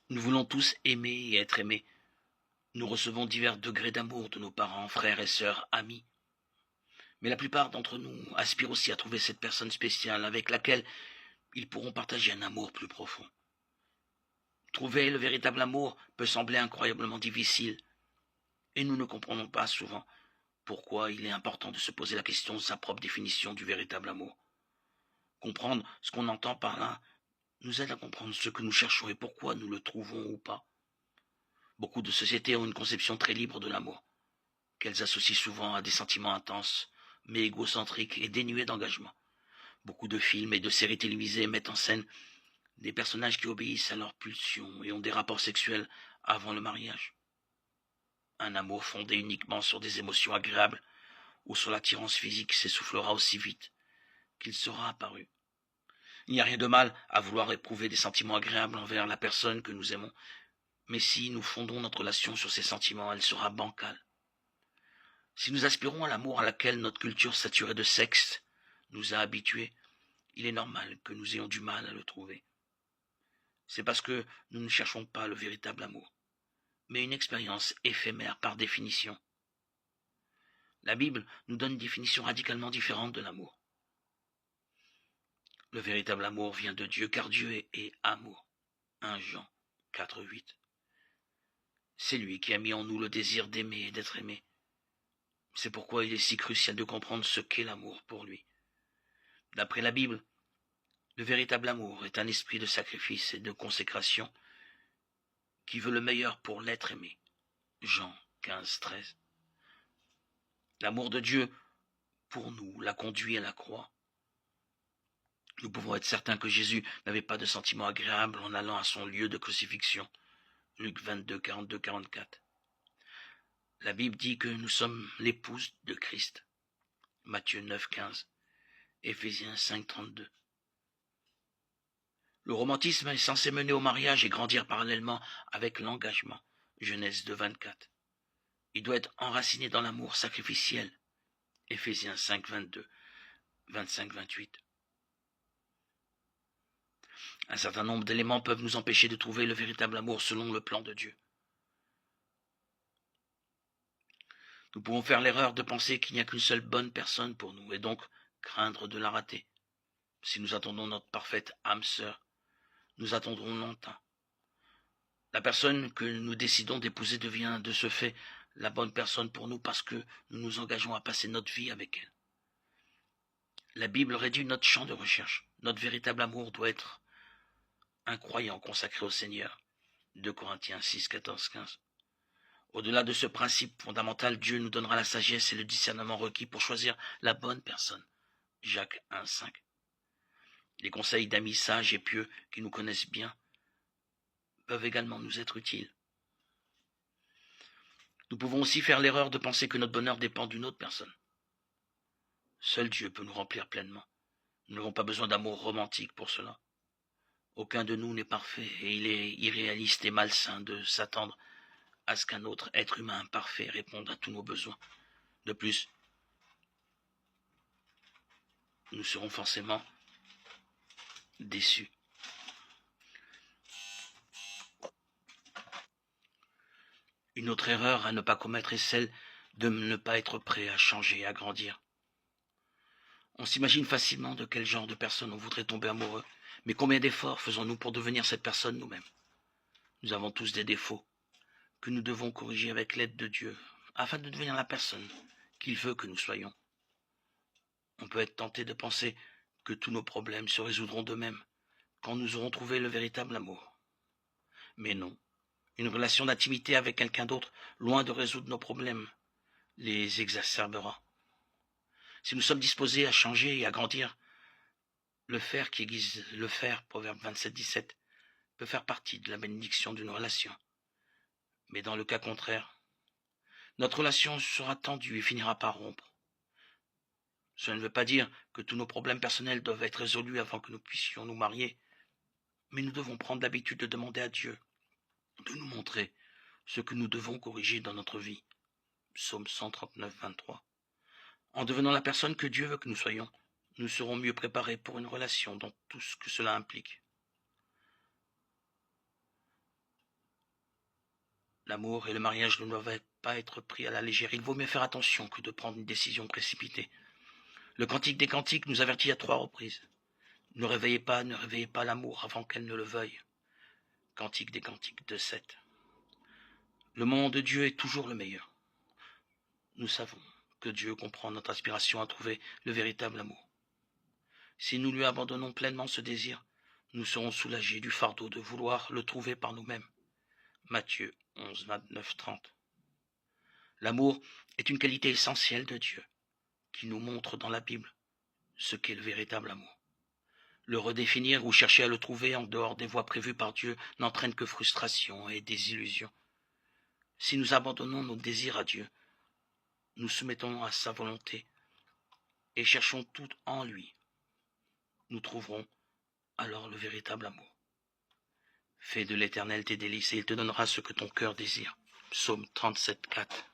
Nous voulons tous aimer et être aimés. Nous recevons divers degrés d'amour de nos parents, frères et sœurs, amis. Mais la plupart d'entre nous aspirent aussi à trouver cette personne spéciale avec laquelle ils pourront partager un amour plus profond. Trouver le véritable amour peut sembler incroyablement difficile, et nous ne comprenons pas souvent pourquoi il est important de se poser la question de sa propre définition du véritable amour. Comprendre ce qu'on entend par là nous aide à comprendre ce que nous cherchons et pourquoi nous le trouvons ou pas. Beaucoup de sociétés ont une conception très libre de l'amour, qu'elles associent souvent à des sentiments intenses, mais égocentriques et dénués d'engagement. Beaucoup de films et de séries télévisées mettent en scène des personnages qui obéissent à leurs pulsions et ont des rapports sexuels avant le mariage. Un amour fondé uniquement sur des émotions agréables ou sur l'attirance physique s'essoufflera aussi vite qu'il sera apparu. Il n'y a rien de mal à vouloir éprouver des sentiments agréables envers la personne que nous aimons, mais si nous fondons notre relation sur ces sentiments, elle sera bancale. Si nous aspirons à l'amour à laquelle notre culture saturée de sexe nous a habitués, il est normal que nous ayons du mal à le trouver. C'est parce que nous ne cherchons pas le véritable amour, mais une expérience éphémère par définition. La Bible nous donne une définition radicalement différente de l'amour. Le véritable amour vient de Dieu, car Dieu est amour. 1 Jean 4,8. C'est lui qui a mis en nous le désir d'aimer et d'être aimé. C'est pourquoi il est si crucial de comprendre ce qu'est l'amour pour lui. D'après la Bible, le véritable amour est un esprit de sacrifice et de consécration qui veut le meilleur pour l'être aimé. Jean 15,13. L'amour de Dieu pour nous l'a conduit à la croix. Nous pouvons être certains que Jésus n'avait pas de sentiment agréable en allant à son lieu de crucifixion. Luc 22, 42, 44. La Bible dit que nous sommes l'épouse de Christ. Matthieu 9, 15. Éphésiens 5, 32. Le romantisme est censé mener au mariage et grandir parallèlement avec l'engagement. Genèse 2, 24. Il doit être enraciné dans l'amour sacrificiel. Éphésiens 5, 22, 25, 28. Un certain nombre d'éléments peuvent nous empêcher de trouver le véritable amour selon le plan de Dieu. Nous pouvons faire l'erreur de penser qu'il n'y a qu'une seule bonne personne pour nous et donc craindre de la rater. Si nous attendons notre parfaite âme sœur, nous attendrons longtemps. La personne que nous décidons d'épouser devient de ce fait la bonne personne pour nous parce que nous nous engageons à passer notre vie avec elle. La Bible réduit notre champ de recherche. Notre véritable amour doit être un croyant consacré au Seigneur. 2 Corinthiens 6, 14, 15. Au-delà de ce principe fondamental, Dieu nous donnera la sagesse et le discernement requis pour choisir la bonne personne. Jacques 1, 5. Les conseils d'amis sages et pieux qui nous connaissent bien peuvent également nous être utiles. Nous pouvons aussi faire l'erreur de penser que notre bonheur dépend d'une autre personne. Seul Dieu peut nous remplir pleinement. Nous n'avons pas besoin d'amour romantique pour cela. Aucun de nous n'est parfait et il est irréaliste et malsain de s'attendre à ce qu'un autre être humain parfait réponde à tous nos besoins. De plus, nous serons forcément déçus. Une autre erreur à ne pas commettre est celle de ne pas être prêt à changer et à grandir. On s'imagine facilement de quel genre de personne on voudrait tomber amoureux, mais combien d'efforts faisons-nous pour devenir cette personne nous-mêmes? Nous avons tous des défauts que nous devons corriger avec l'aide de Dieu, afin de devenir la personne qu'il veut que nous soyons. On peut être tenté de penser que tous nos problèmes se résoudront d'eux-mêmes quand nous aurons trouvé le véritable amour. Mais non, une relation d'intimité avec quelqu'un d'autre, loin de résoudre nos problèmes, les exacerbera. Si nous sommes disposés à changer et à grandir, le faire qui aiguise le fer, Proverbe 27, 17, peut faire partie de la bénédiction d'une relation. Mais dans le cas contraire, notre relation sera tendue et finira par rompre. Cela ne veut pas dire que tous nos problèmes personnels doivent être résolus avant que nous puissions nous marier, mais nous devons prendre l'habitude de demander à Dieu de nous montrer ce que nous devons corriger dans notre vie. Psaume 139, 23. En devenant la personne que Dieu veut que nous soyons, nous serons mieux préparés pour une relation dans tout ce que cela implique. L'amour et le mariage ne doivent pas être pris à la légère. Il vaut mieux faire attention que de prendre une décision précipitée. Le Cantique des Cantiques nous avertit à 3 reprises. Ne réveillez pas l'amour avant qu'elle ne le veuille. Cantique des Cantiques 2:7. Le moment de Dieu est toujours le meilleur. Nous savons que Dieu comprend notre aspiration à trouver le véritable amour. Si nous lui abandonnons pleinement ce désir, nous serons soulagés du fardeau de vouloir le trouver par nous-mêmes. Matthieu 11, 29, 30. L'amour est une qualité essentielle de Dieu, qui nous montre dans la Bible ce qu'est le véritable amour. Le redéfinir ou chercher à le trouver en dehors des voies prévues par Dieu n'entraîne que frustration et désillusion. Si nous abandonnons nos désirs à Dieu, nous soumettons à sa volonté et cherchons tout en lui, nous trouverons alors le véritable amour. Fais de l'Éternel tes délices et il te donnera ce que ton cœur désire. Psaume 37, 4.